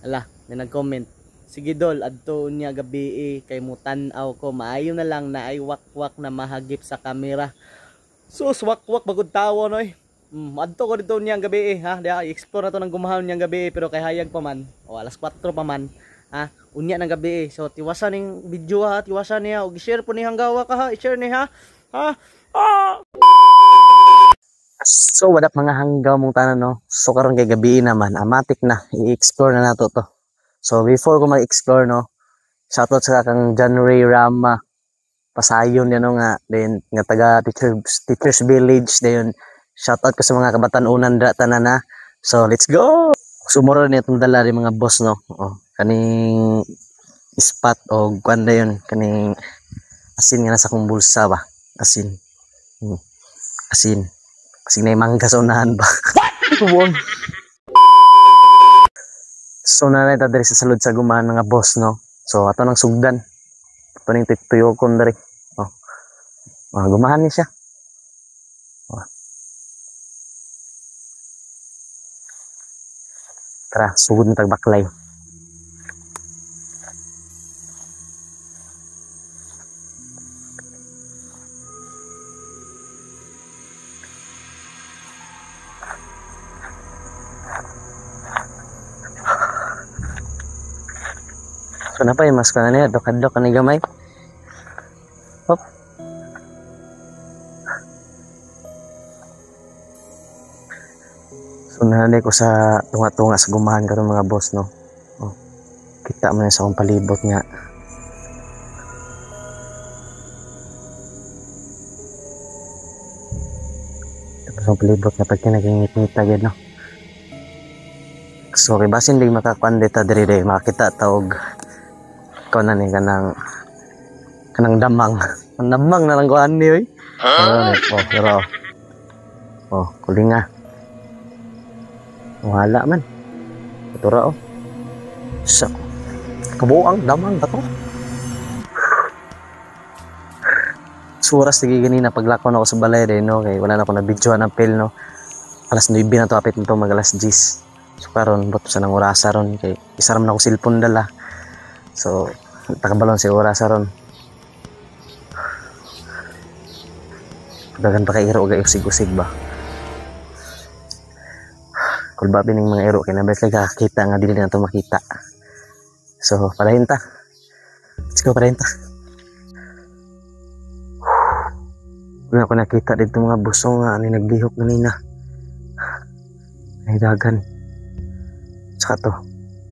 Ala, may nag-comment. Sige dol, adto niya gabi kay mutan-aw ko. Maayo na lang na ay wakwak na mahagip sa kamera. Sus, wakwak bagod tawo noy. Adto ko dito niya gabi ha. Dia explore na to ng gumahon niya gabi pero kay hayag pa man. O alas 4 pa man. Ha, unya ng gabi. So tiwasan ning video ha, tiwasan niya og i-share po ni hanggawa ka ha, i-share ni ha. Ha? Ah! So what up mga hanggaw mong tanan no. So karon kay gabi naman, amatik na i-explore na nato to. So before ko mag-explore no, shoutout sa kang January Rama Pasayon yan no nga, then nga taga Teachers Village dayon. Shoutout ko sa mga kabatan-unan dra tanan na. So let's go. Sumuro ni itong dala rin mga boss no. Oh, kaning spot o kuan dayon, kaning asin nga nasa kong bulsa ba. Asin. Asin. Kasi na mangga sa unahan ba? What? So na natin dari sa salud sa gumahan mga boss no. So ato nang sugdan. Ato nang tuyokon dari. Oh. Gumahan ni siya. Oh. Tara, sugod na tagbaklay. So na pa yung mas ka na niya, dokadok ka ni gamay. Hop. So nanay ko sa tunga-tunga sa gumahan karon mga boss no. Oh. Kita mo na sa akong palibot nga. Tapos ang palibot na pag kinagingit-ngita yun no. So kay basin di makakwandita diri diri makita taog ko na ni kanang damang. Ang damang na lang kuan ni oy. Oh, pero kulinga. Wala man. Tura oh. Sa kabuang damang ba to? Suras lagi ganina paglakaw na ako sa balay din no kay wala na ako na videoan ng pel no. Alas 9 na to apit nito mag alas 10. So karon boto sa nang orasa ron kay isa ra man ako cellphone dala. So takabalon si orasa ron. Dagan pa kay iro og usig-usig ba. Kulba bining mga iro kay nabay kay kakita nga dili na to makita. So palahin ta. Let's go palahin ta. Wala ko nakita dito mga busong nga ani naglihok ganina. Ay dagan. Saka to.